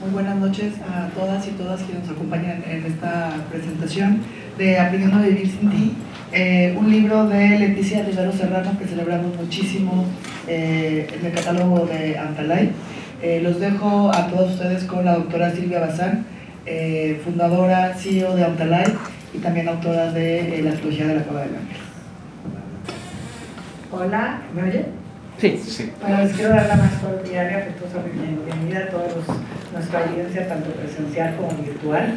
Muy buenas noches a todas y todas quienes nos acompañan en esta presentación de Aprendiendo a Vivir Sin Ti, un libro de Leticia Rivero Serrano que celebramos muchísimo en el catálogo de Amtalay. Los dejo a todos ustedes con la doctora Silvia Bazán, fundadora, CEO de Amtalay y también autora de la trilogía de la Cueva del Ángel. Hola, ¿me oye? Sí. Bueno, les quiero dar la más cordial y afectuosa bienvenida a todos nuestra audiencia, tanto presencial como virtual,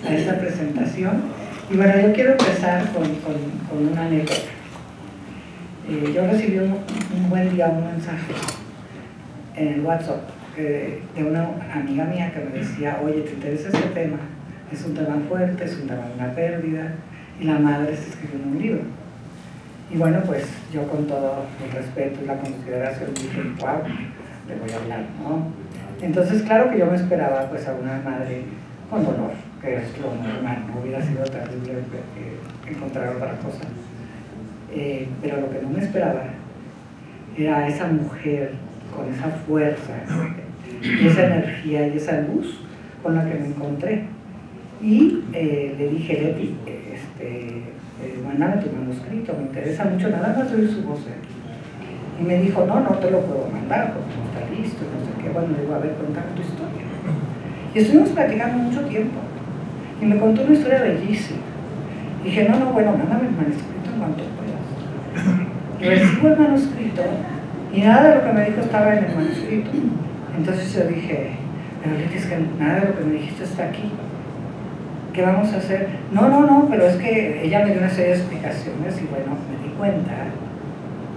a esta presentación. Y bueno, yo quiero empezar con una anécdota. Yo recibí un buen día un mensaje en el WhatsApp de una amiga mía que me decía: oye, ¿te interesa este tema? Es un tema fuerte, es un tema de una pérdida, y la madre está escribiendo un libro. Y bueno, pues yo con todo el respeto y la consideración dije: wow, le voy a hablar, ¿no? Entonces, claro que yo me esperaba pues a una madre con dolor, que es lo normal, no hubiera sido terrible encontrar otra cosa. Pero lo que no me esperaba era esa mujer con esa fuerza, y esa energía y esa luz con la que me encontré. Y le dije: Leti, mándame tu manuscrito, me interesa mucho, nada más oír su voz. Y me dijo: no te lo puedo mandar porque no está listo, no sé qué. Bueno, le digo: a ver, cuéntame tu historia. Y estuvimos platicando mucho tiempo, y me contó una historia bellísima. Dije: bueno, mándame el manuscrito en cuanto puedas. Y recibo el manuscrito, y nada de lo que me dijo estaba en el manuscrito. Entonces yo dije: pero Leti, es que nada de lo que me dijiste está aquí. ¿Qué vamos a hacer? No, pero es que ella me dio una serie de explicaciones, y bueno, me di cuenta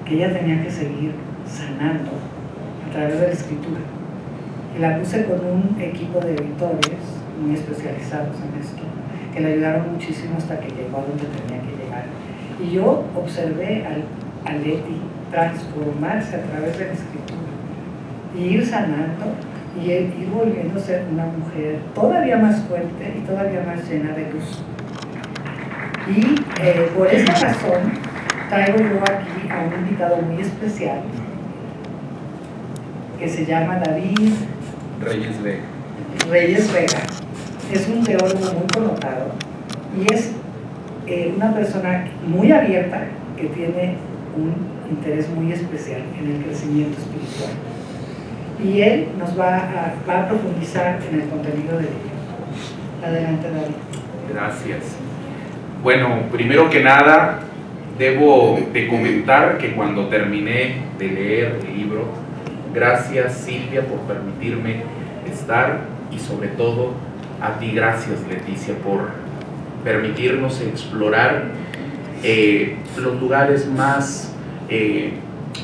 que ella tenía que seguir sanando a través de la escritura. Y la puse con un equipo de editores muy especializados en esto, que le ayudaron muchísimo hasta que llegó a donde tenía que llegar. Y yo observé a Leti transformarse a través de la escritura y ir sanando y ir volviéndose una mujer todavía más fuerte y todavía más llena de luz. Y por esa razón traigo yo aquí a un invitado muy especial que se llama David Reyes Vega. Es un teólogo muy connotado y es una persona muy abierta que tiene un interés muy especial en el crecimiento espiritual. Y él nos va a profundizar en el contenido del libro. Adelante, David. Gracias. Bueno, primero que nada, debo de comentar que cuando terminé de leer el libro, gracias Silvia por permitirme estar, y sobre todo a ti, gracias Leticia por permitirnos explorar los lugares más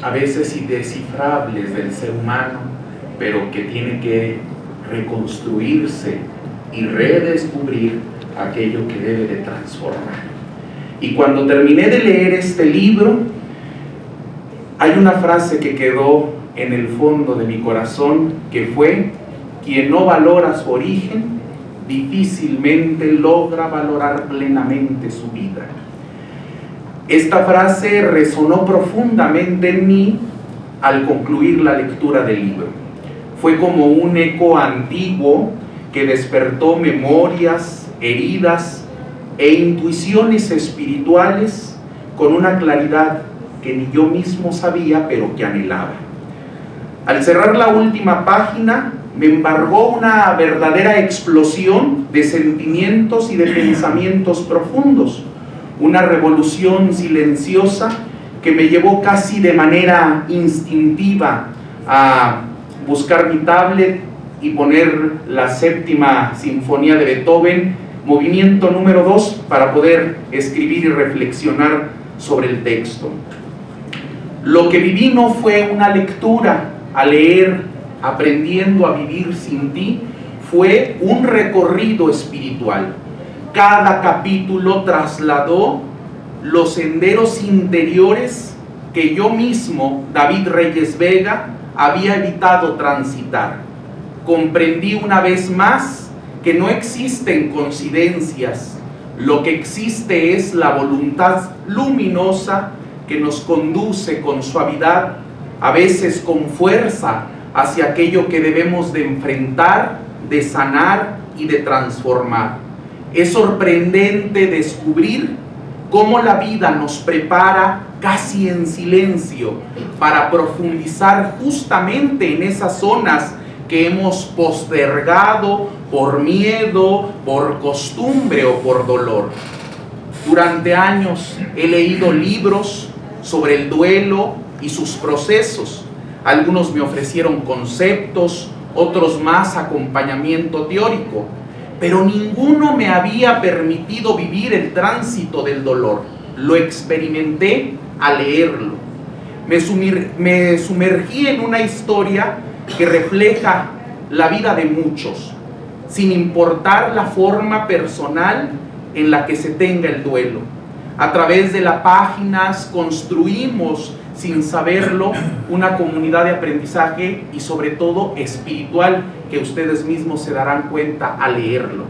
a veces indescifrables del ser humano, pero que tiene que reconstruirse y redescubrir aquello que debe de transformar. Y cuando terminé de leer este libro, hay una frase que quedó en el fondo de mi corazón, que fue: quien no valora su origen, difícilmente logra valorar plenamente su vida. Esta frase resonó profundamente en mí al concluir la lectura del libro. Fue como un eco antiguo que despertó memorias, heridas e intuiciones espirituales con una claridad que ni yo mismo sabía, pero que anhelaba. Al cerrar la última página, me embargó una verdadera explosión de sentimientos y de pensamientos profundos, una revolución silenciosa que me llevó casi de manera instintiva a buscar mi tablet y poner la séptima sinfonía de Beethoven, movimiento número 2, para poder escribir y reflexionar sobre el texto. Lo que viví no fue una lectura a leer Aprendiendo a Vivir Sin Ti, fue un recorrido espiritual. Cada capítulo trasladó los senderos interiores que yo mismo, David Reyes Vega, había evitado transitar. Comprendí una vez más que no existen coincidencias, lo que existe es la voluntad luminosa que nos conduce con suavidad, a veces con fuerza, hacia aquello que debemos de enfrentar de sanar y de transformar. Es sorprendente descubrir cómo la vida nos prepara casi en silencio para profundizar justamente en esas zonas que hemos postergado por miedo, por costumbre o por dolor. Durante años he leído libros sobre el duelo y sus procesos. Algunos me ofrecieron conceptos, otros más acompañamiento teórico, pero ninguno me había permitido vivir el tránsito del dolor. Lo experimenté al leerlo. Me sumergí en una historia que refleja la vida de muchos, sin importar la forma personal en la que se tenga el duelo. A través de las páginas construimos, sin saberlo, una comunidad de aprendizaje y sobre todo espiritual, que ustedes mismos se darán cuenta al leerlo.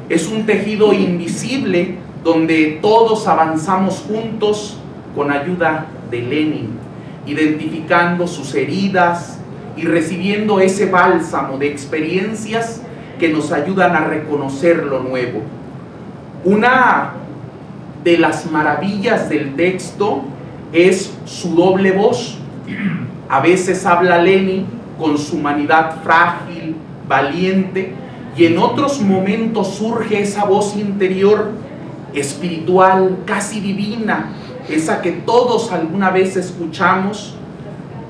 Es un tejido invisible donde todos avanzamos juntos con ayuda de Lenin, identificando sus heridas y recibiendo ese bálsamo de experiencias que nos ayudan a reconocer lo nuevo. Una de las maravillas del texto es su doble voz. A veces habla Lenin con su humanidad frágil, valiente, y en otros momentos surge esa voz interior, espiritual, casi divina, esa que todos alguna vez escuchamos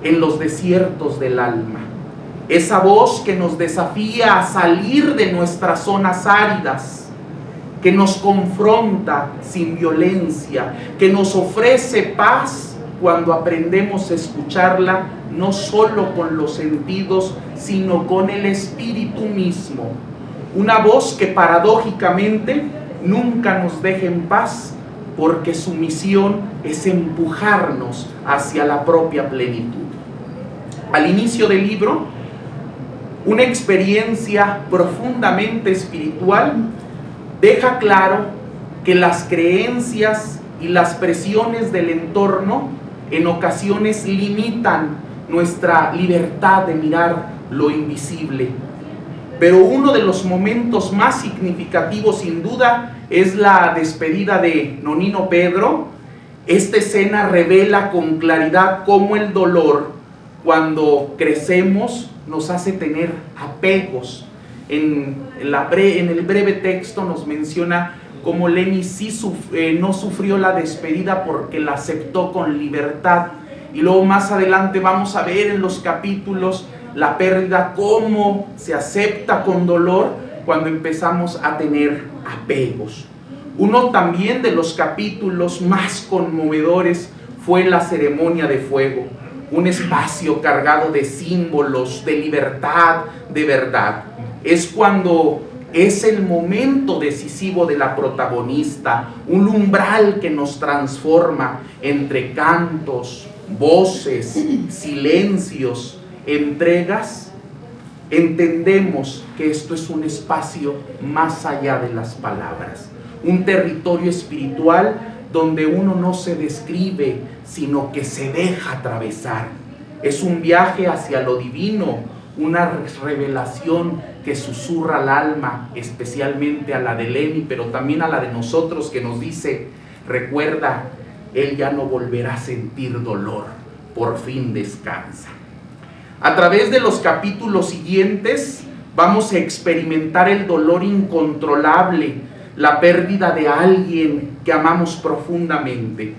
en los desiertos del alma. Esa voz que nos desafía a salir de nuestras zonas áridas, que nos confronta sin violencia, que nos ofrece paz cuando aprendemos a escucharla, no solo con los sentidos, sino con el espíritu mismo. Una voz que paradójicamente nunca nos deja en paz, porque su misión es empujarnos hacia la propia plenitud. Al inicio del libro, una experiencia profundamente espiritual deja claro que las creencias y las presiones del entorno en ocasiones limitan nuestra libertad de mirar lo invisible. Pero uno de los momentos más significativos, sin duda, es la despedida de Nonino Pedro. Esta escena revela con claridad cómo el dolor, cuando crecemos, nos hace tener apegos. En el breve texto nos menciona cómo Lenin no sufrió la despedida porque la aceptó con libertad. Y luego más adelante vamos a ver en los capítulos la pérdida, cómo se acepta con dolor cuando empezamos a tener apegos. Uno también de los capítulos más conmovedores fue la ceremonia de fuego, un espacio cargado de símbolos, de libertad, de verdad. Es cuando es el momento decisivo de la protagonista, un umbral que nos transforma entre cantos, voces, silencios, entregas. Entendemos que esto es un espacio más allá de las palabras, un territorio espiritual donde uno no se describe, sino que se deja atravesar. Es un viaje hacia lo divino, una revelación que susurra al alma, especialmente a la de Lenin, pero también a la de nosotros, que nos dice: recuerda, él ya no volverá a sentir dolor, por fin descansa. A través de los capítulos siguientes vamos a experimentar el dolor incontrolable, la pérdida de alguien que amamos profundamente.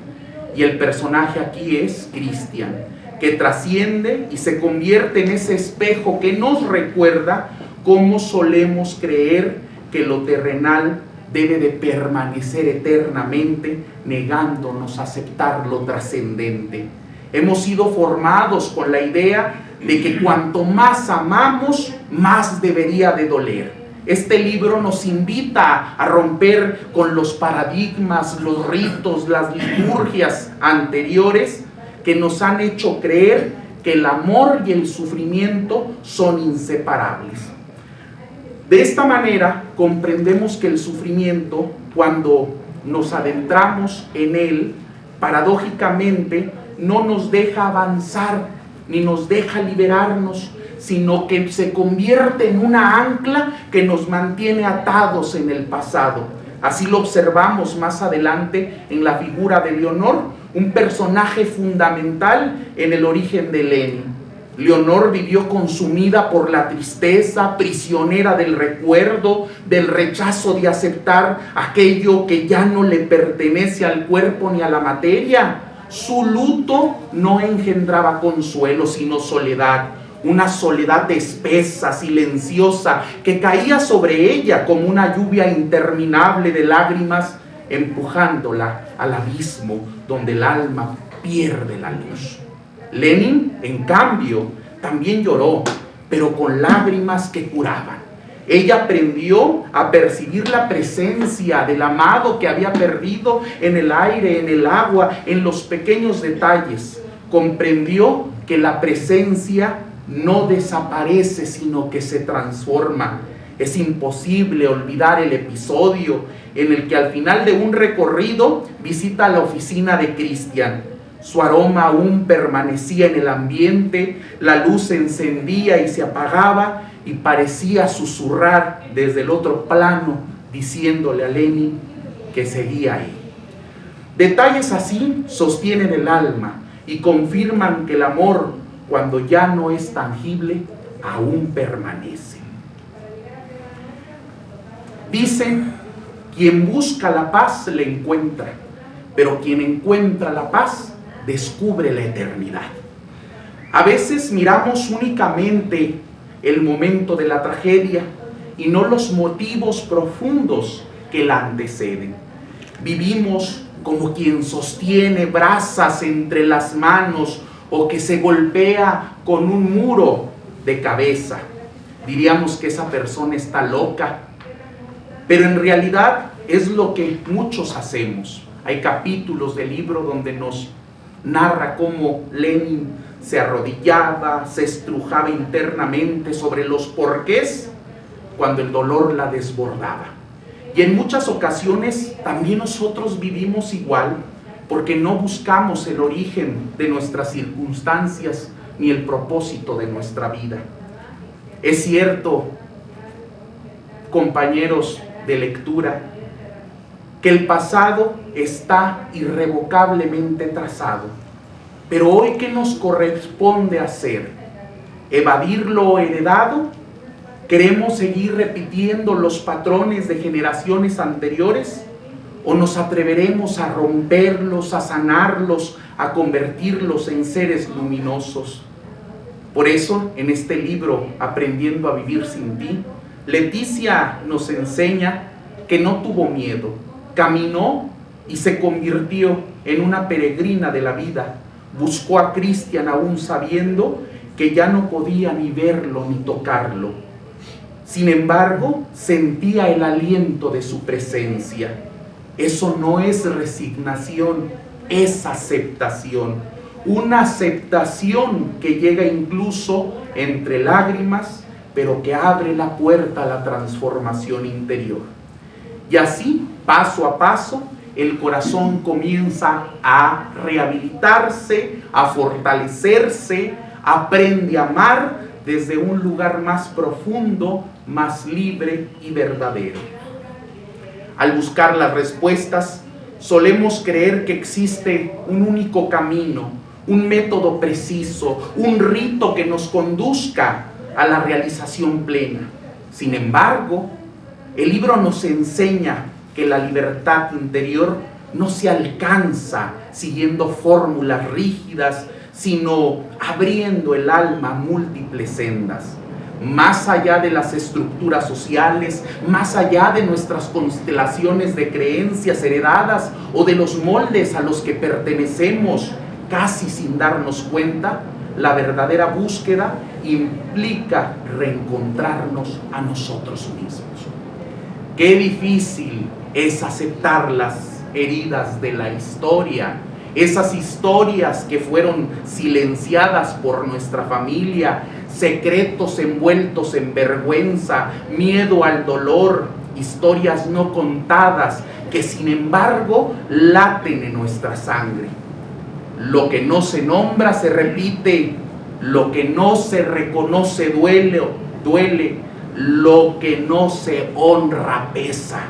Y el personaje aquí es Cristian, que trasciende y se convierte en ese espejo que nos recuerda cómo solemos creer que lo terrenal debe de permanecer eternamente, negándonos a aceptar lo trascendente. Hemos sido formados con la idea de que cuanto más amamos, más debería de doler. Este libro nos invita a romper con los paradigmas, los ritos, las liturgias anteriores que nos han hecho creer que el amor y el sufrimiento son inseparables. De esta manera comprendemos que el sufrimiento, cuando nos adentramos en él, paradójicamente no nos deja avanzar ni nos deja liberarnos, sino que se convierte en una ancla que nos mantiene atados en el pasado. Así lo observamos más adelante en la figura de Leonor, un personaje fundamental en el origen de Lenin. Leonor vivió consumida por la tristeza, prisionera del recuerdo, del rechazo de aceptar aquello que ya no le pertenece al cuerpo ni a la materia. Su luto no engendraba consuelo, sino soledad. Una soledad espesa, silenciosa, que caía sobre ella como una lluvia interminable de lágrimas, empujándola al abismo donde el alma pierde la luz. Lenin, en cambio, también lloró, pero con lágrimas que curaban. Ella aprendió a percibir la presencia del amado que había perdido en el aire, en el agua, en los pequeños detalles. Comprendió que la presencia no desaparece, sino que se transforma. Es imposible olvidar el episodio en el que al final de un recorrido visita la oficina de Christian. Su aroma aún permanecía en el ambiente, la luz se encendía y se apagaba y parecía susurrar desde el otro plano, diciéndole a Lenin que seguía ahí. Detalles así sostienen el alma y confirman que el amor, cuando ya no es tangible, aún permanece. Dicen, quien busca la paz la encuentra, pero quien encuentra la paz descubre la eternidad. A veces miramos únicamente el momento de la tragedia y no los motivos profundos que la anteceden. Vivimos como quien sostiene brasas entre las manos o que se golpea con un muro de cabeza. Diríamos que esa persona está loca, pero en realidad es lo que muchos hacemos. Hay capítulos del libro donde nos narra cómo Lenin se arrodillaba, se estrujaba internamente sobre los porqués cuando el dolor la desbordaba. Y en muchas ocasiones también nosotros vivimos igual, porque no buscamos el origen de nuestras circunstancias ni el propósito de nuestra vida. Es cierto, compañeros de lectura, que el pasado está irrevocablemente trazado, pero hoy, ¿qué nos corresponde hacer? ¿Evadir lo heredado? ¿Queremos seguir repitiendo los patrones de generaciones anteriores? ¿O nos atreveremos a romperlos, a sanarlos, a convertirlos en seres luminosos? Por eso, en este libro, Aprendiendo a vivir sin ti, Leticia nos enseña que no tuvo miedo, caminó y se convirtió en una peregrina de la vida. Buscó a Christian aún sabiendo que ya no podía ni verlo ni tocarlo. Sin embargo, sentía el aliento de su presencia. Eso no es resignación, es aceptación. Una aceptación que llega incluso entre lágrimas, pero que abre la puerta a la transformación interior. Y así, paso a paso, el corazón comienza a rehabilitarse, a fortalecerse, aprende a amar desde un lugar más profundo, más libre y verdadero. Al buscar las respuestas, solemos creer que existe un único camino, un método preciso, un rito que nos conduzca a la realización plena. Sin embargo, el libro nos enseña que la libertad interior no se alcanza siguiendo fórmulas rígidas, sino abriendo el alma a múltiples sendas. Más allá de las estructuras sociales, más allá de nuestras constelaciones de creencias heredadas o de los moldes a los que pertenecemos, casi sin darnos cuenta, la verdadera búsqueda implica reencontrarnos a nosotros mismos. Qué difícil es aceptar las heridas de la historia, esas historias que fueron silenciadas por nuestra familia, secretos envueltos en vergüenza, miedo al dolor, historias no contadas que sin embargo laten en nuestra sangre. Lo que no se nombra se repite, lo que no se reconoce duele, lo que no se honra pesa.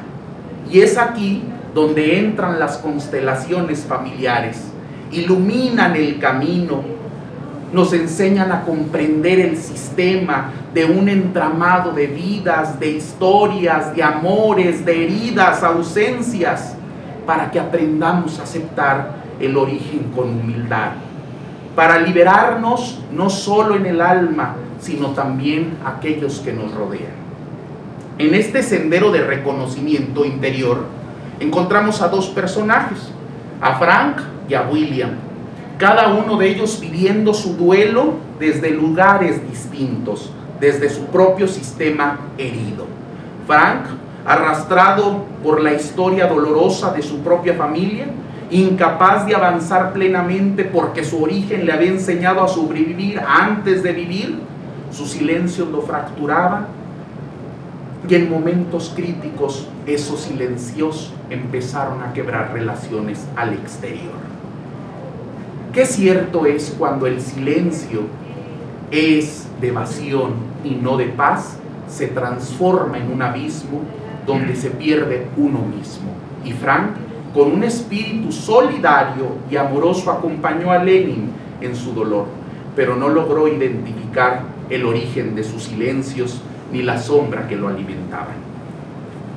Y es aquí donde entran las constelaciones familiares, iluminan el camino, nos enseñan a comprender el sistema de un entramado de vidas, de historias, de amores, de heridas, ausencias, para que aprendamos a aceptar el origen con humildad, para liberarnos no solo en el alma, sino también aquellos que nos rodean. En este sendero de reconocimiento interior encontramos a dos personajes, a Frank y a William, cada uno de ellos viviendo su duelo desde lugares distintos, desde su propio sistema herido. Frank, arrastrado por la historia dolorosa de su propia familia, incapaz de avanzar plenamente porque su origen le había enseñado a sobrevivir antes de vivir, su silencio lo fracturaba, y en momentos críticos esos silencios empezaron a quebrar relaciones al exterior. Qué cierto es cuando el silencio es de evasión y no de paz, se transforma en un abismo donde se pierde uno mismo. Y Frank, con un espíritu solidario y amoroso, acompañó a Lenin en su dolor, pero no logró identificar el origen de sus silencios ni la sombra que lo alimentaban.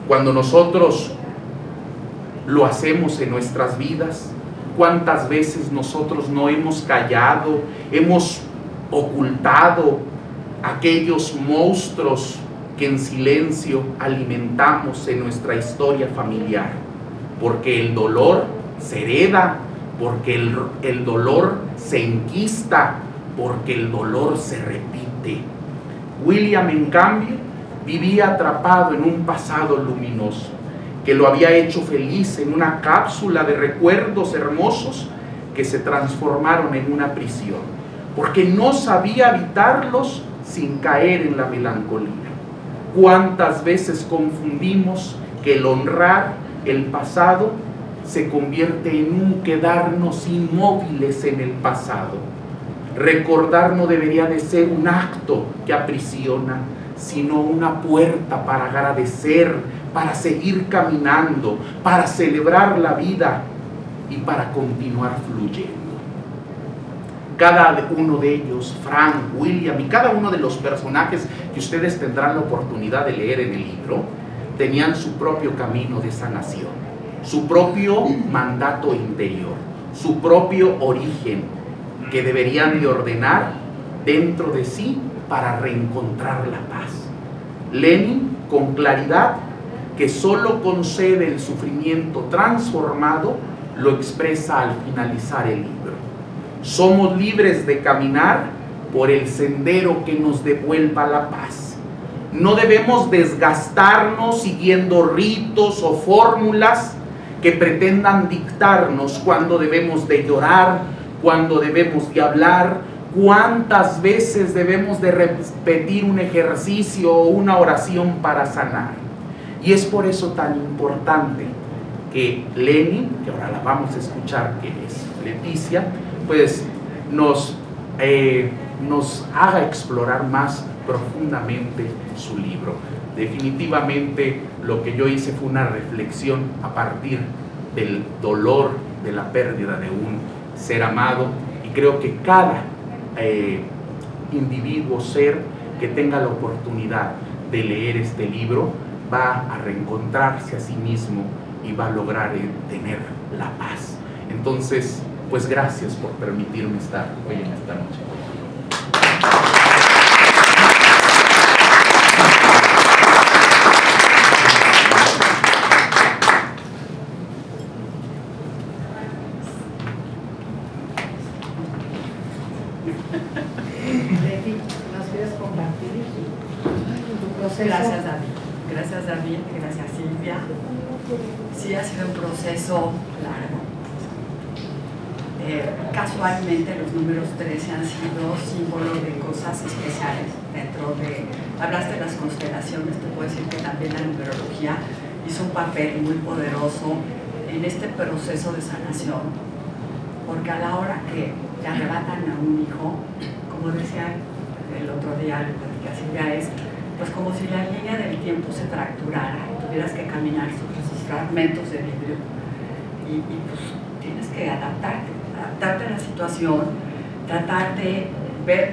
Cuando nosotros lo hacemos en nuestras vidas, ¿cuántas veces nosotros no hemos callado, hemos ocultado aquellos monstruos que en silencio alimentamos en nuestra historia familiar? Porque el dolor se hereda, porque el dolor se enquista, porque el dolor se repite. William, en cambio, vivía atrapado en un pasado luminoso que lo había hecho feliz en una cápsula de recuerdos hermosos que se transformaron en una prisión, porque no sabía habitarlos sin caer en la melancolía. ¿Cuántas veces confundimos que el honrar el pasado se convierte en un quedarnos inmóviles en el pasado? Recordar no debería de ser un acto que aprisiona, sino una puerta para agradecer, para seguir caminando, para celebrar la vida y para continuar fluyendo. Cada uno de ellos, Frank, William y cada uno de los personajes que ustedes tendrán la oportunidad de leer en el libro, tenían su propio camino de sanación, su propio mandato interior, su propio origen que deberían de ordenar dentro de sí para reencontrar la paz. Lenin, con claridad, que solo concede el sufrimiento transformado, lo expresa al finalizar el libro. Somos libres de caminar por el sendero que nos devuelva la paz. No debemos desgastarnos siguiendo ritos o fórmulas que pretendan dictarnos cuándo debemos de llorar, cuándo debemos de hablar, cuántas veces debemos de repetir un ejercicio o una oración para sanar. Y es por eso tan importante que Lenin, que ahora la vamos a escuchar, que es Leticia, pues nos haga explorar más profundamente su libro. Definitivamente lo que yo hice fue una reflexión a partir del dolor de la pérdida de un ser amado, y creo que cada individuo, ser que tenga la oportunidad de leer este libro va a reencontrarse a sí mismo y va a lograr tener la paz. Entonces, pues gracias por permitirme estar hoy en esta noche. Leti, ¿nos quieres compartir tu proceso? Gracias, David. Gracias, David. Gracias, Silvia. Sí, ha sido un proceso largo. Casualmente los números 13 han sido símbolo de cosas especiales dentro de... Hablaste de las constelaciones, te puedo decir que también la numerología hizo un papel muy poderoso en este proceso de sanación, porque a la hora que te arrebatan a un hijo, como como decía el otro día, Silvia, es pues como si la línea del tiempo se fracturara y tuvieras que caminar sobre esos fragmentos de vidrio y pues tienes que adaptarte a la situación, tratar de ver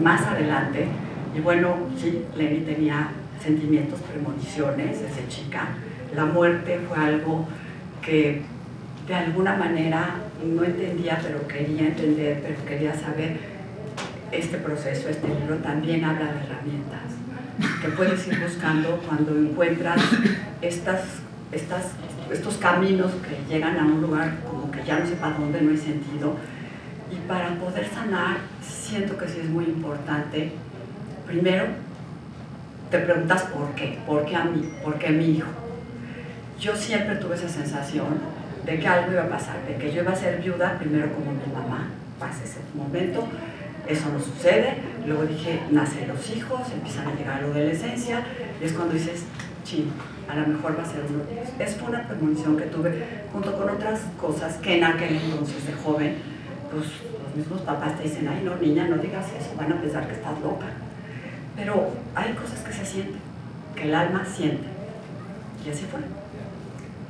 más adelante. Y bueno, sí, Lenny tenía sentimientos, premoniciones desde chica. La muerte fue algo que de alguna manera no entendía, pero quería entender, pero quería saber. Este proceso, este libro también habla de herramientas que puedes ir buscando cuando encuentras estos caminos que llegan a un lugar como que ya no sé para dónde, no hay sentido. Y para poder sanar, siento que sí es muy importante. Primero, te preguntas por qué a mí, por qué a mi hijo. Yo siempre tuve esa sensación de que algo iba a pasar, de que yo iba a ser viuda, primero como mi mamá, pasa ese momento. Eso no sucede, luego dije, nacen los hijos, empiezan a llegar a la adolescencia, y es cuando dices, sí, a lo mejor va a ser uno de ellos. Es una premonición que tuve junto con otras cosas que en aquel entonces de joven, pues los mismos papás te dicen, ay no, niña, no digas eso, van a pensar que estás loca. Pero hay cosas que se sienten, que el alma siente, y así fue.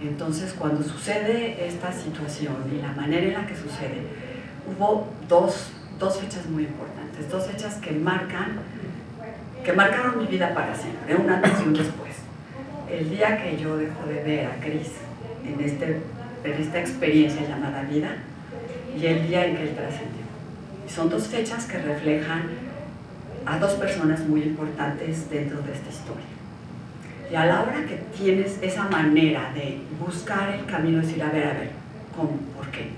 Entonces, cuando sucede esta situación y la manera en la que sucede, hubo dos fechas muy importantes, dos fechas que marcaron mi vida para siempre, un antes y un después. El día que yo dejo de ver a Chris en esta experiencia llamada vida y el día en que él trascendió. Son dos fechas que reflejan a dos personas muy importantes dentro de esta historia. Y a la hora que tienes esa manera de buscar el camino, decir, a ver, ¿cómo? ¿Por qué?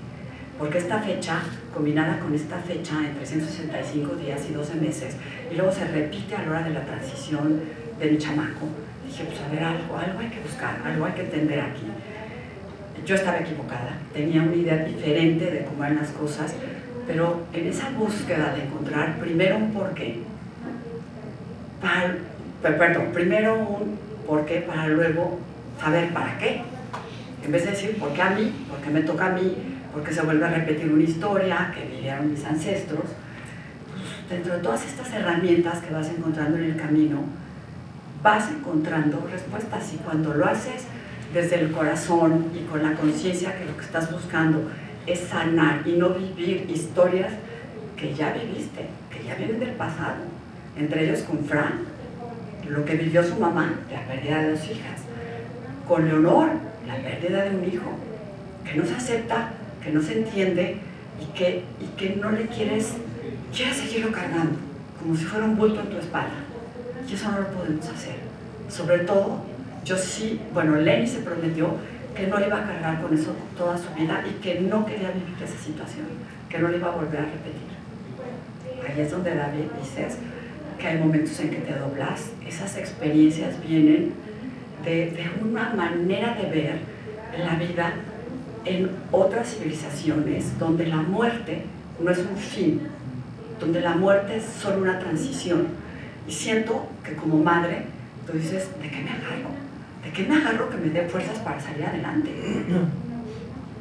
Porque esta fecha, combinada con esta fecha en 365 días y 12 meses, y luego se repite a la hora de la transición de mi chamaco, dije, pues a ver, algo hay que buscar, algo hay que entender aquí. Yo estaba equivocada, tenía una idea diferente de cómo eran las cosas, pero en esa búsqueda de encontrar primero un porqué, primero un porqué para luego saber para qué. En vez de decir, ¿por qué a mí? ¿Por qué me toca a mí? Porque se vuelve a repetir una historia que vivieron mis ancestros. Pues, dentro de todas estas herramientas que vas encontrando en el camino, vas encontrando respuestas, y cuando lo haces desde el corazón y con la conciencia que lo que estás buscando es sanar y no vivir historias que ya viviste, que ya vienen del pasado, entre ellos con Frank, lo que vivió su mamá, la pérdida de 2 hijas, con Leonor, la pérdida de un hijo, que no se acepta, que no se entiende y que no le quieres seguirlo cargando, como si fuera un bulto en tu espalda. Y eso no lo podemos hacer. Sobre todo, Lenny se prometió que no iba a cargar con eso toda su vida y que no quería vivir esa situación, que no le iba a volver a repetir. Ahí es donde, David, dices que hay momentos en que te doblas. Esas experiencias vienen de una manera de ver la vida en otras civilizaciones donde la muerte no es un fin, donde la muerte es solo una transición. Y siento que como madre, tú dices, ¿de qué me agarro? ¿De qué me agarro que me dé fuerzas para salir adelante?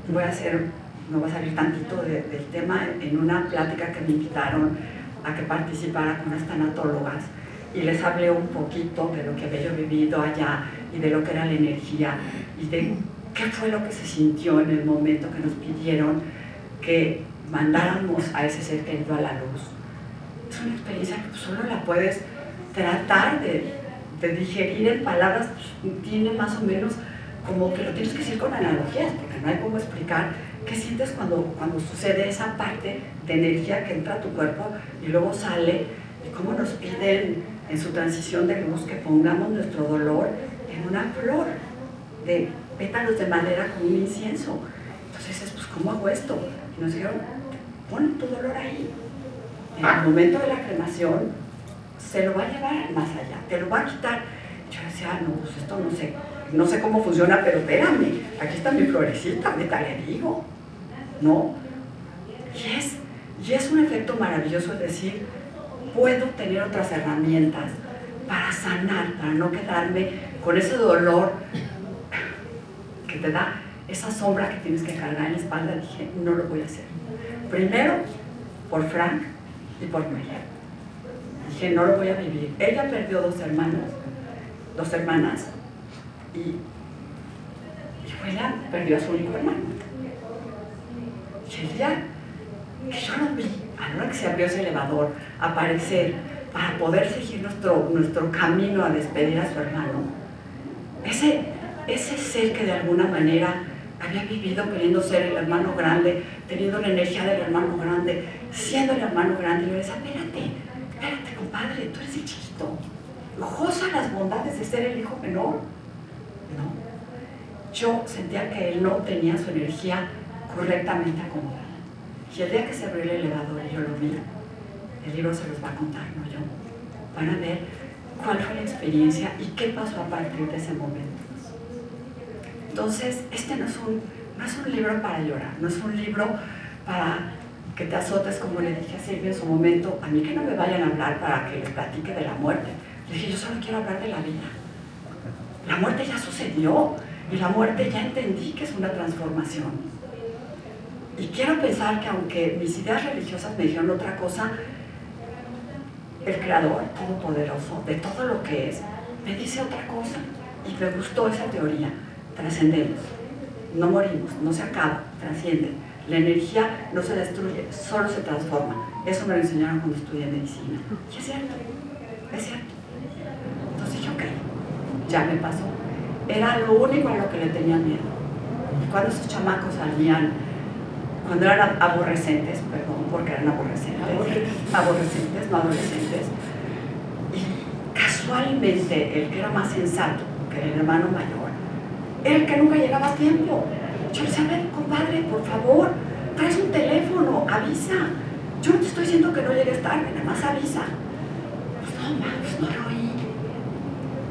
Me va a salir tantito del tema en una plática que me invitaron a que participara con unas tanatólogas y les hablé un poquito de lo que había yo vivido allá y de lo que era la energía y de qué fue lo que se sintió en el momento que nos pidieron que mandáramos a ese ser querido a la luz. Es una experiencia que solo la puedes tratar de digerir en palabras, tiene más o menos como que lo tienes que decir con analogías, porque no hay cómo explicar qué sientes cuando sucede esa parte de energía que entra a tu cuerpo y luego sale, y cómo nos piden en su transición de luz que pongamos nuestro dolor en una flor de pétalos de madera con un incienso. Entonces dices, pues ¿cómo hago esto? Y nos dijeron, pon tu dolor ahí. En el momento de la cremación se lo va a llevar más allá, te lo va a quitar. Yo decía, no, pues esto no sé cómo funciona, pero espérame, aquí está mi florecita, ahorita le digo, ¿no? Y es un efecto maravilloso, es decir, puedo tener otras herramientas para sanar, para no quedarme con ese dolor que te da esa sombra que tienes que cargar en la espalda. Dije, no lo voy a hacer. Primero, por Frank, y por mí. Dije, no lo voy a vivir. Ella perdió dos hermanas, y Julián perdió a su único hermano. Y el día que yo lo vi, a la hora que se abrió ese elevador, aparecer para poder seguir nuestro camino a despedir a su hermano, ese ser que de alguna manera había vivido queriendo ser el hermano grande, teniendo la energía del hermano grande, siendo el hermano grande, yo le decía, espérate, compadre, tú eres el chiquito, goza las bondades de ser el hijo menor. No, yo sentía que él no tenía su energía correctamente acomodada. Y el día que se abrió el elevador y yo lo vi, el libro se los va a contar, no yo. Van a ver cuál fue la experiencia y qué pasó a partir de ese momento. Entonces, este no es un libro para llorar, no es un libro para que te azotes, como le dije a Silvia en su momento, a mí que no me vayan a hablar para que les platique de la muerte. Le dije, yo solo quiero hablar de la vida. La muerte ya sucedió y la muerte ya entendí que es una transformación. Y quiero pensar que aunque mis ideas religiosas me dijeron otra cosa, el Creador Todopoderoso de todo lo que es, me dice otra cosa. Y me gustó esa teoría. Trascendemos, no morimos, no se acaba, trasciende. La energía no se destruye, solo se transforma. Eso me lo enseñaron cuando estudié medicina. Y es cierto, es cierto. Entonces yo, ok, ya me pasó. Era lo único a lo que le tenía miedo. Cuando esos chamacos salían, cuando eran aborrecentes, perdón, porque eran aborrecentes, no adolescentes, y casualmente el que era más sensato, que era el hermano mayor, era el que nunca llegaba a tiempo. Yo le decía, a ver, compadre, por favor, traes un teléfono, avisa. Yo no te estoy diciendo que no llegues tarde, nada más avisa. Pues no lo oí.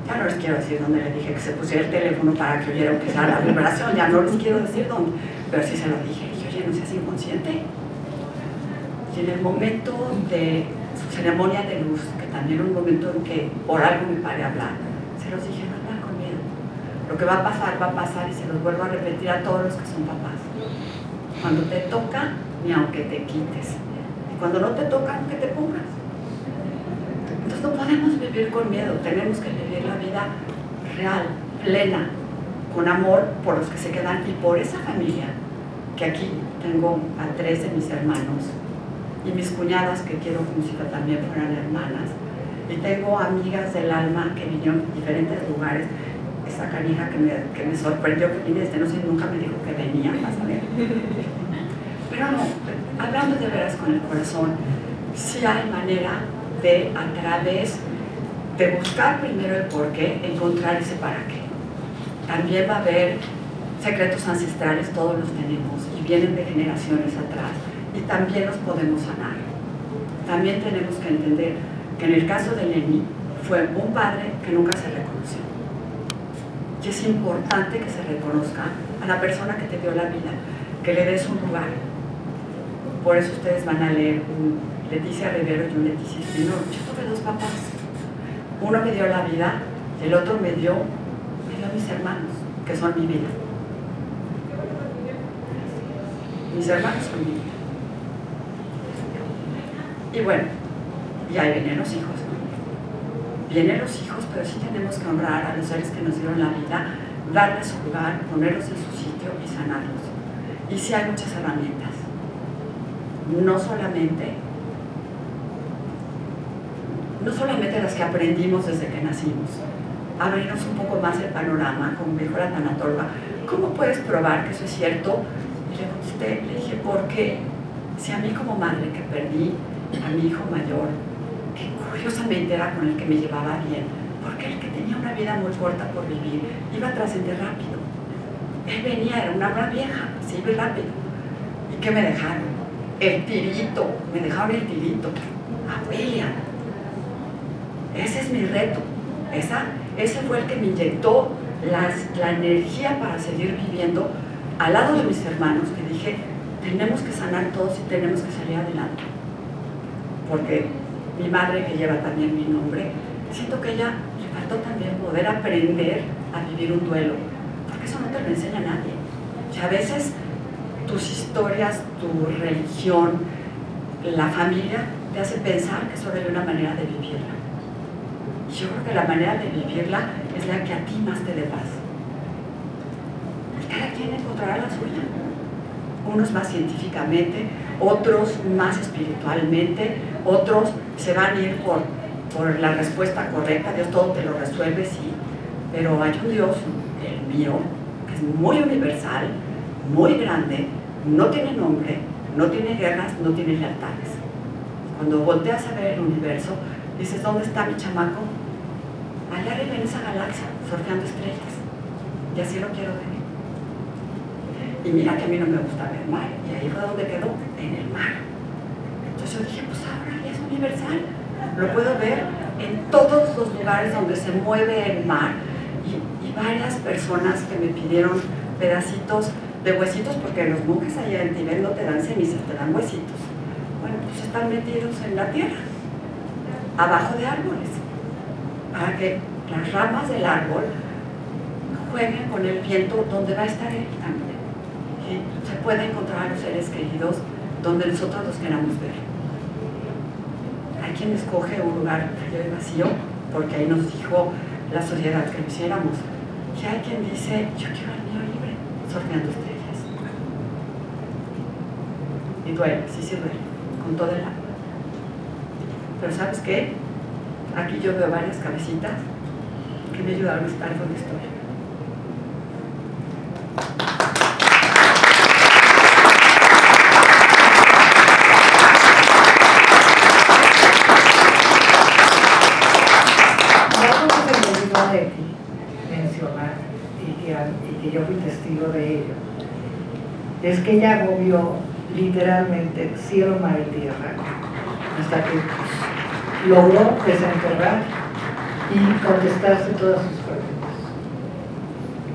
Ya no les quiero decir dónde le dije que se pusiera el teléfono para que oyera que sea la vibración, ya no les quiero decir dónde, pero sí se lo dije. Y oye, no seas inconsciente. Y en el momento de su ceremonia de luz, que también era un momento en que por algo me paré a hablar, se los dije, no hablar con miedo. Lo que va a pasar y se los vuelvo a repetir a todos los que son papás. Cuando te toca, ni aunque te quites. Y cuando no te toca, aunque te pongas. Entonces no podemos vivir con miedo, tenemos que vivir la vida real, plena, con amor por los que se quedan y por esa familia, que aquí tengo a 3 de mis hermanos y mis cuñadas que quiero como si también fueran hermanas, y tengo amigas del alma que vinieron de diferentes lugares. Esa canija que me sorprendió que vine no sé, nunca me dijo que venía, vas a ver. Pero no, hablando de veras con el corazón, sí hay manera de, a través de buscar primero el por qué, encontrar ese para qué. También va a haber secretos ancestrales, todos los tenemos, y vienen de generaciones atrás, y también los podemos sanar. También tenemos que entender que en el caso de Lenny, fue un padre que nunca se reconoció. Y es importante que se reconozca a la persona que te dio la vida, que le des un lugar. Por eso ustedes van a leer un Leticia Rivero y un Leticia Espino. Yo tuve 2 papás. Uno me dio la vida y el otro me dio a mis hermanos, que son mi vida. Mis hermanos son mi vida. Y bueno, y ahí vienen los hijos, ¿no? Vienen los hijos, pero sí tenemos que honrar a los seres que nos dieron la vida, darles su lugar, ponerlos en su sitio y sanarlos. Y sí hay muchas herramientas. No solamente las que aprendimos desde que nacimos. Abrirnos un poco más el panorama, como dijo la tanatóloga. ¿Cómo puedes probar que eso es cierto? Y le contesté, le dije, porque si a mí como madre que perdí a mi hijo mayor, que curiosamente era con el que me llevaba bien, porque el que tenía una vida muy corta por vivir, iba a trascender rápido. Él venía, era una hora vieja, se iba rápido. ¿Y qué me dejaron? El tirito, me dejaron el tirito. Abuela, ese es mi reto. Ese fue el que me inyectó la energía para seguir viviendo al lado de mis hermanos, que dije, tenemos que sanar todos y tenemos que salir adelante. Porque mi madre, que lleva también mi nombre, siento que ella le faltó también poder aprender a vivir un duelo, porque eso no te lo enseña nadie. Y a veces tus historias, tu religión, la familia te hace pensar que solo hay una manera de vivirla. Y yo creo que la manera de vivirla es la que a ti más te dé paz. Y cada quien encontrará la suya. Unos más científicamente, otros más espiritualmente, otros se van a ir por la respuesta correcta. Dios todo te lo resuelve, sí, pero hay un Dios, el mío, que es muy universal, muy grande, no tiene nombre, no tiene guerras, no tiene lealtades. Cuando volteas a ver el universo, dices, ¿dónde está mi chamaco? Allá arriba en esa galaxia, surfeando estrellas. Y así lo quiero ver. Y mira que a mí no me gusta ver mar, y ahí fue donde quedó, en el mar. Entonces yo dije, pues ahora ya es universal. Lo puedo ver en todos los lugares donde se mueve el mar. Y varias personas que me pidieron pedacitos de huesitos, porque los monjes allá en Tibet no te dan cenizas, te dan huesitos. Bueno, pues están metidos en la tierra, abajo de árboles, para que las ramas del árbol jueguen con el viento donde va a estar él también. Y se puede encontrar a los seres queridos donde nosotros los queramos ver. Hay quien escoge un lugar frío y vacío, porque ahí nos dijo la sociedad que lo hiciéramos. Y hay quien dice, yo quiero el mío libre, surfeando estrellas. Y duele, sí duele, con todo el alma. Pero ¿sabes qué? Aquí yo veo varias cabecitas que me ayudaron a estar donde estoy. Algo que se me olvidó de ti mencionar y que yo fui testigo de ello, es que ella agobió literalmente cielo, mar y tierra hasta que logró desenterrar y contestarse todas sus preguntas.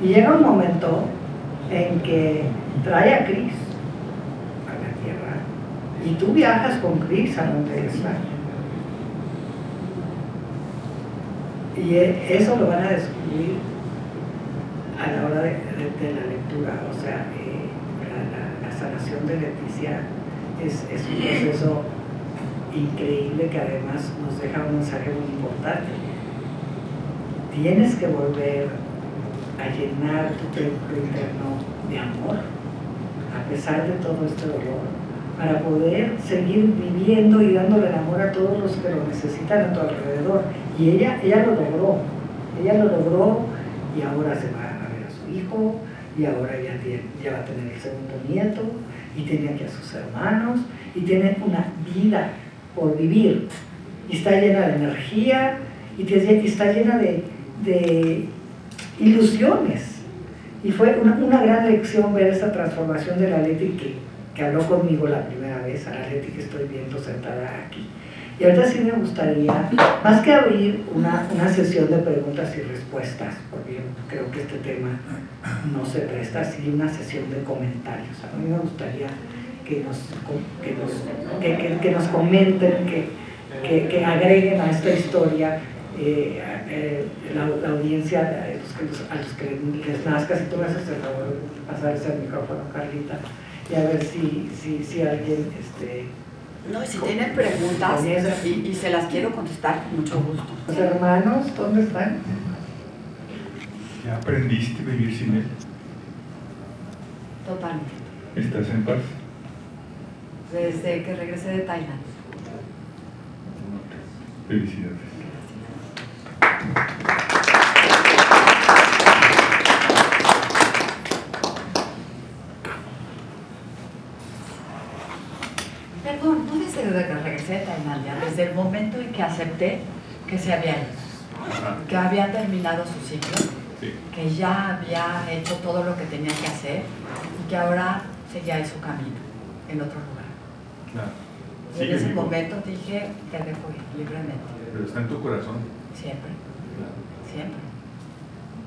Y llega un momento en que trae a Cris a la tierra y tú viajas con Cris a donde él está. Y eso lo van a descubrir a la hora de la lectura. O sea, la sanación de Leticia es un proceso increíble que además nos deja un mensaje muy importante. Tienes que volver a llenar tu templo interno de amor, a pesar de todo este dolor, para poder seguir viviendo y dándole el amor a todos los que lo necesitan a tu alrededor. Y ella lo logró y ahora se va a ver a su hijo y ahora ya va a tener el segundo nieto y tiene aquí a sus hermanos y tiene una vida por vivir y está llena de energía y está llena de ilusiones. Y fue una gran lección ver esa transformación de la Leti que habló conmigo la primera vez, a la Leti que estoy viendo sentada aquí. Y ahorita sí me gustaría, más que abrir una sesión de preguntas y respuestas, porque yo creo que este tema no se presta, así una sesión de comentarios. A mí me gustaría que nos comenten, que agreguen a esta historia la audiencia, a los que les nazca. Si tú me haces el favor de pasar ese micrófono, Carlita, y a ver si alguien... No, y si tienen preguntas y se las quiero contestar con mucho gusto. Los hermanos, ¿dónde están? ¿Ya aprendiste a vivir sin él? Totalmente. ¿Estás en paz? Desde que regresé de Tailandia. Felicidades. Perdón, no desde que regresé de Tailandia, desde el momento en que acepté que se había ido, que había terminado su ciclo, Sí. que ya había hecho todo lo que tenía que hacer y que ahora seguía en su camino, en otro lugar. Claro. Y Sigue en ese vivo. momento dije, te dejo ir libremente, Pero está en tu corazón. siempre, Claro. siempre.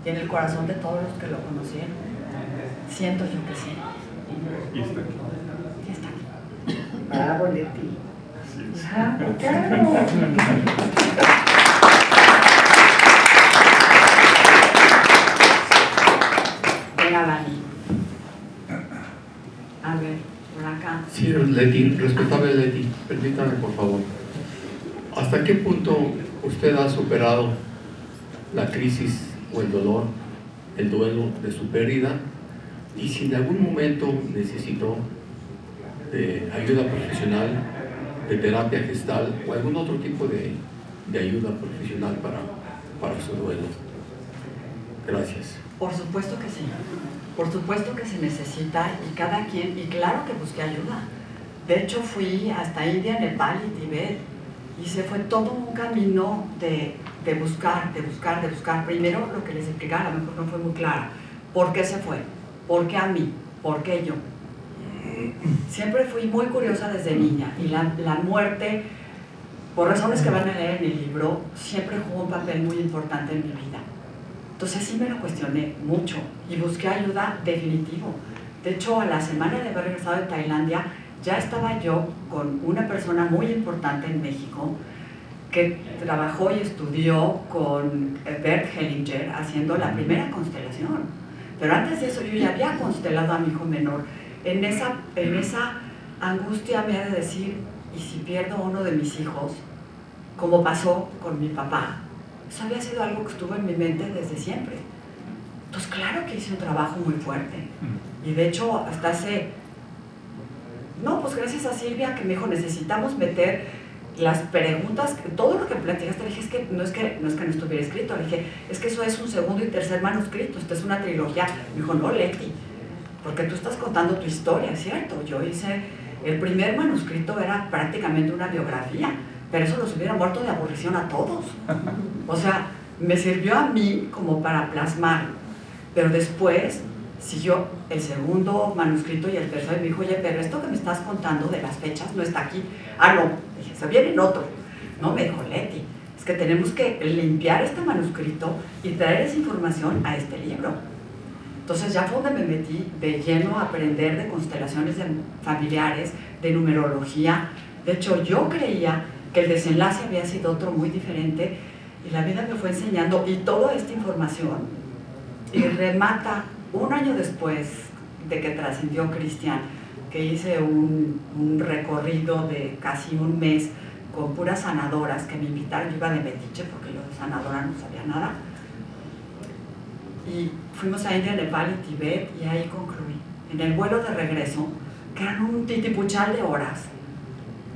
Y en el corazón de todos los que lo conocieron. Siento yo que sí. Y está aquí. Y está aquí. Bravo, Leti. Así es. Ah, claro. Venga, Dani. A ver, por acá. Sí, Leti, respetable Leti, permítame por favor. ¿hasta qué punto usted ha superado la crisis o el dolor, el duelo de su pérdida? Y si en algún momento necesitó de ayuda profesional, de terapia gestal o algún otro tipo de ayuda profesional para su duelo. Gracias. Por supuesto que sí, por supuesto que se necesita y cada quien, y claro que busqué ayuda. De hecho fui hasta India, Nepal y Tibet y se fue todo un camino de buscar. Primero lo que les explicaba, a lo mejor no fue muy clara. ¿Por qué se fue? ¿Por qué a mí? ¿Por qué yo? Siempre fui muy curiosa desde niña y la muerte, por razones que van a leer en el libro, siempre jugó un papel muy importante en mi vida. Entonces sí me lo cuestioné mucho y busqué ayuda definitivo. De hecho, a la semana de haber regresado de Tailandia, ya estaba yo con una persona muy importante en México que trabajó y estudió con Bert Hellinger haciendo la primera constelación. Pero antes de eso yo ya había constelado a mi hijo menor. En esa angustia me ha de decir, ¿y si pierdo a uno de mis hijos? Como pasó con mi papá. Eso había sido algo que estuvo en mi mente desde siempre. Entonces, claro que hice un trabajo muy fuerte. Y de hecho, hasta hace... No, pues gracias a Silvia que me dijo, necesitamos meter las preguntas, todo lo que platicaste. Le dije, es que no estuviera escrito. Le dije, es que eso es un segundo y tercer manuscrito. Esto es una trilogía. Me dijo, no, Leti, porque tú estás contando tu historia, ¿cierto? Yo hice... El primer manuscrito era prácticamente una biografía, pero eso los hubiera muerto de aburrición a todos. O sea, me sirvió a mí como para plasmarlo. Pero después siguió el segundo manuscrito y el tercero, y me dijo, oye, pero esto que me estás contando de las fechas no está aquí. Ah, no, dije, se viene en otro. No, me dijo, Leti, es que tenemos que limpiar este manuscrito y traer esa información a este libro. Entonces ya fue donde me metí de lleno a aprender de constelaciones familiares, de numerología. De hecho, yo creía que el desenlace había sido otro muy diferente y la vida me fue enseñando, y toda esta información, y remata un año después de que trascendió Cristian, que hice un recorrido de casi un mes con puras sanadoras que me invitaron. Yo iba de metiche porque yo de sanadora no sabía nada. Y fuimos a India, Nepal y Tibet y ahí concluí. En el vuelo de regreso, que eran un titipuchal de horas,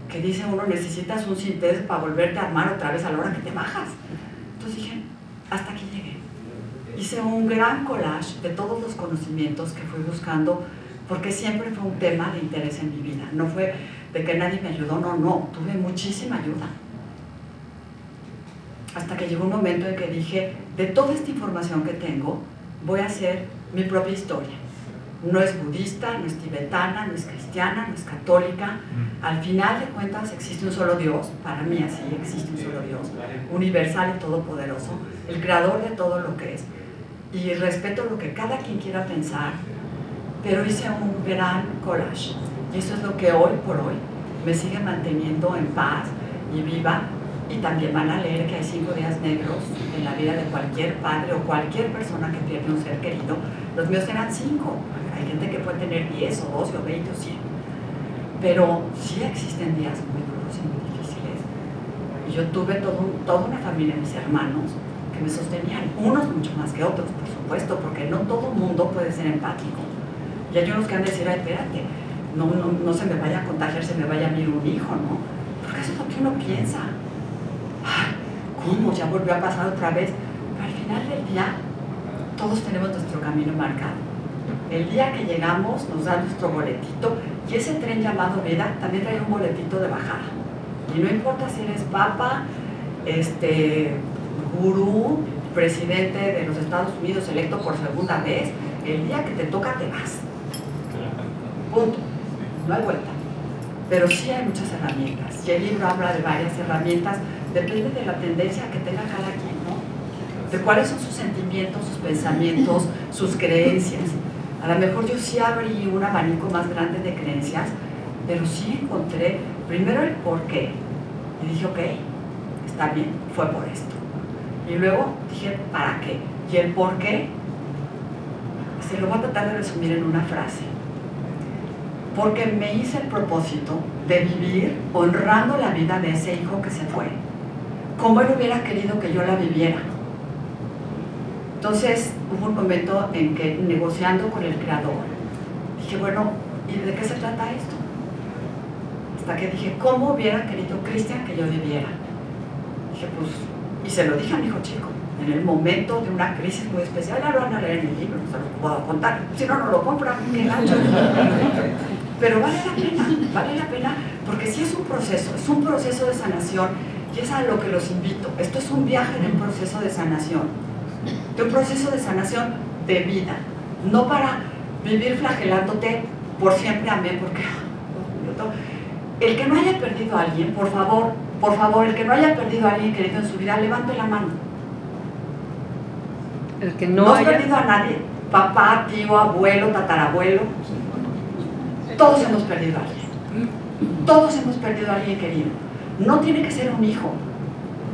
que dice uno, necesitas un sintés para volverte a armar otra vez a la hora que te bajas. Entonces dije, hasta aquí llegué. Hice un gran collage de todos los conocimientos que fui buscando, porque siempre fue un tema de interés en mi vida. No fue de que nadie me ayudó, no, tuve muchísima ayuda. Hasta que llegó un momento en que dije, de toda esta información que tengo, voy a hacer mi propia historia. No es budista, no es tibetana, no es cristiana, no es católica. Al final de cuentas existe un solo Dios, para mí así existe un solo Dios, universal y todopoderoso, el creador de todo lo que es. Y respeto lo que cada quien quiera pensar, pero hice un gran collage. Y eso es lo que hoy por hoy me sigue manteniendo en paz y viva. Y también van a leer que hay 5 días negros en la vida de cualquier padre o cualquier persona que pierde un ser querido. Los míos eran 5. Hay gente que puede tener 10 o 12 o 20 o 100. Pero sí existen días muy duros y muy difíciles. Y yo tuve toda una familia, mis hermanos, que me sostenían. Unos mucho más que otros, por supuesto, porque no todo mundo puede ser empático. Y hay unos que han de decir, ay, espérate, no se me vaya a contagiar, se me vaya a mí un hijo, ¿no? Porque eso es lo que uno piensa. ¿Cómo? Ya volvió a pasar otra vez. Pero al final del día, todos tenemos nuestro camino marcado. El día que llegamos, nos dan nuestro boletito, y ese tren llamado vida también trae un boletito de bajada. Y no importa si eres papa, gurú, presidente de los Estados Unidos electo por segunda vez, el día que te toca te vas. Punto. No hay vuelta. Pero sí hay muchas herramientas. Y el libro habla de varias herramientas. Depende de la tendencia que tenga cada quien, ¿no? De cuáles son sus sentimientos, sus pensamientos, sus creencias. A lo mejor yo sí abrí un abanico más grande de creencias, pero sí encontré primero el por qué. Y dije, ok, está bien, fue por esto. Y luego dije, ¿para qué? Y el por qué se lo voy a tratar de resumir en una frase. Porque me hice el propósito de vivir honrando la vida de ese hijo que se fue. como Él hubiera querido que yo la viviera. Entonces hubo un momento en que, negociando con el Creador, dije, bueno, ¿y de qué se trata esto? Hasta que dije, ¿cómo hubiera querido Cristian que yo viviera? Dije, pues, y se lo dije a mi hijo chico, en el momento de una crisis muy especial. Ya lo van a leer en el libro, no se lo puedo contar, si no, no lo compran, qué gancho. Pero vale la pena, porque sí es un proceso de sanación, y es a lo que los invito. Esto es un viaje de un proceso de sanación, de vida, no para vivir flagelándote por siempre, amén, porque el que no haya perdido a alguien, por favor, el que no haya perdido a alguien querido en su vida, levante la mano. El que no has perdido a nadie, papá, tío, abuelo, tatarabuelo, todos hemos perdido a alguien, todos hemos perdido a alguien querido. No tiene que ser un hijo,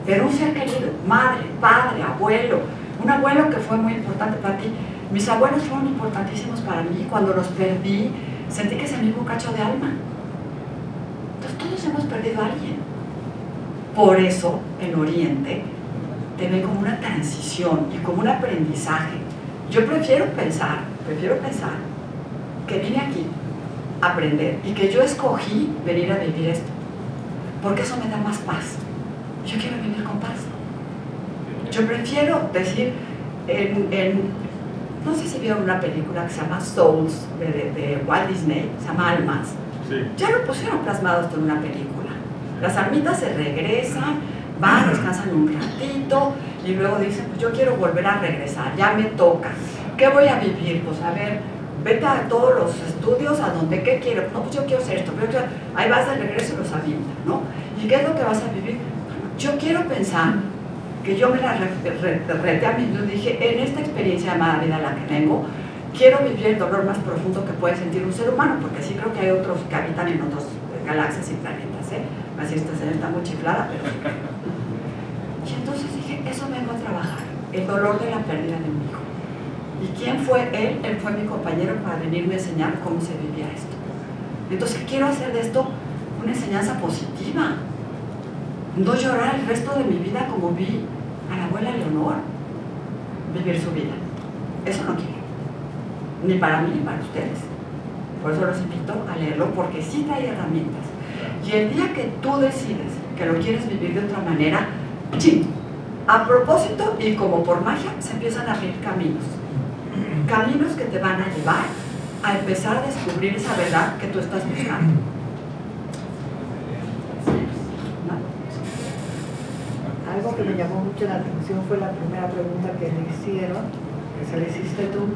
pero un ser querido, madre, padre, abuelo, un abuelo que fue muy importante para ti. Mis abuelos fueron importantísimos para mí. Cuando los perdí, sentí que se me iba un cacho de alma. Entonces todos hemos perdido a alguien. Por eso en Oriente te ven como una transición y como un aprendizaje. Yo prefiero pensar que vine aquí a aprender y que yo escogí venir a vivir esto, porque eso me da más paz. Yo quiero vivir con paz. Yo prefiero decir, no sé si vieron una película que se llama Souls de Walt Disney, se llama Almas. Sí. Ya lo pusieron plasmado esto en una película. Las almitas se regresan, van, descansan un ratito y luego dicen, pues yo quiero volver a regresar, ya me toca. ¿Qué voy a vivir? Pues a ver, vete a todos los estudios, a donde, ¿qué quiero? No, pues yo quiero hacer esto, ahí vas de regreso y los avientan, ¿no? ¿Y qué es lo que vas a vivir? Yo quiero pensar que yo me la reté a mí, yo dije, en esta experiencia llamada vida a la que vengo, quiero vivir el dolor más profundo que puede sentir un ser humano, porque sí creo que hay otros que habitan en otras galaxias y planetas, ¿eh? Así esta señora está muy chiflada, pero... Y entonces dije, eso vengo a trabajar, el dolor de la pérdida de mi hijo. ¿Y quién fue él? Él fue mi compañero para venirme a enseñar cómo se vivía esto. Entonces, ¿qué quiero hacer de esto? Una enseñanza positiva. No llorar el resto de mi vida como vi a la abuela Leonor vivir su vida. Eso no quiero. Ni para mí ni para ustedes. Por eso los invito a leerlo, porque sí trae herramientas. Y el día que tú decides que lo quieres vivir de otra manera, ¡chin! A propósito y como por magia, se empiezan a abrir caminos. Caminos que te van a llevar a empezar a descubrir esa verdad que tú estás buscando. Algo que me llamó mucho la atención fue la primera pregunta que le hicieron, que se le hiciste tú,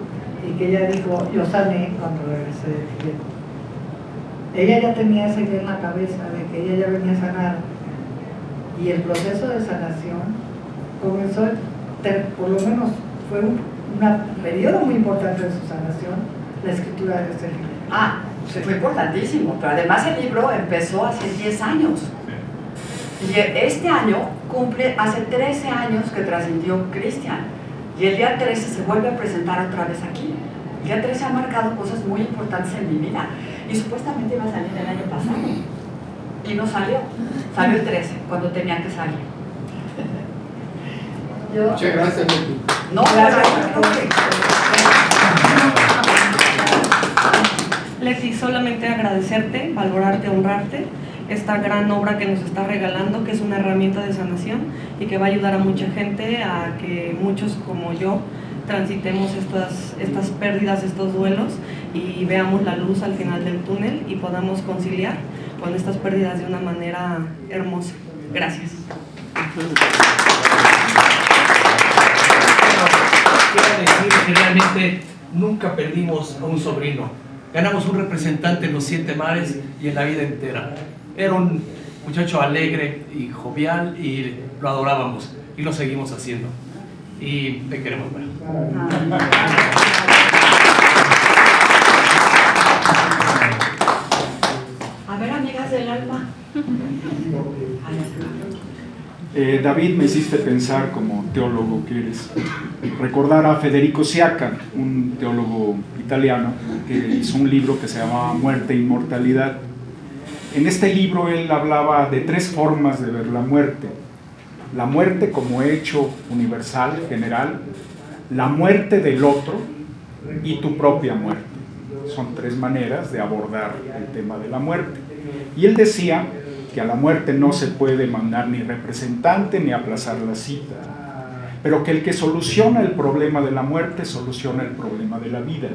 y que ella dijo, yo sané cuando regresé de Tibet. Ella ya tenía esa idea en la cabeza de que ella ya venía sanada, y el proceso de sanación comenzó, por lo menos fue un periodo muy importante de su sanación, la escritura de este libro. Fue importantísimo, pero además el libro empezó hace 10 años. Y este año cumple, hace 13 años que trascendió Cristian. Y el día 13 se vuelve a presentar otra vez aquí. El día 13 ha marcado cosas muy importantes en mi vida. Y supuestamente iba a salir el año pasado. Y no salió. Salió el 13, cuando tenía que salir. Muchas gracias, Leti. No, gracias. Leti, solamente agradecerte, valorarte, honrarte esta gran obra que nos está regalando, que es una herramienta de sanación y que va a ayudar a mucha gente, a que muchos como yo transitemos estas pérdidas, estos duelos y veamos la luz al final del túnel y podamos conciliar con estas pérdidas de una manera hermosa. Gracias. Quiero decir que realmente nunca perdimos a un sobrino. Ganamos un representante en los 7 mares y en la vida entera. Era un muchacho alegre y jovial y lo adorábamos y lo seguimos haciendo. Y te queremos ver. A ver, amigas del alma. David, me hiciste pensar, como teólogo que eres, recordar a Federico Siaca, un teólogo italiano que hizo un libro que se llamaba Muerte e Inmortalidad. En este libro él hablaba de 3 formas de ver la muerte. la muerte como hecho universal, general, la muerte del otro y tu propia muerte. Son tres maneras de abordar el tema de la muerte. Y él decía que a la muerte no se puede mandar ni representante ni aplazar la cita, pero que el que soluciona el problema de la muerte soluciona el problema de la vida.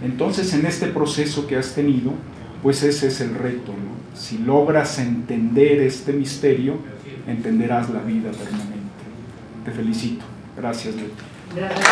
Entonces, en este proceso que has tenido, pues ese es el reto, ¿no? Si logras entender este misterio, entenderás la vida permanente. Te felicito. Gracias, Leti. Gracias.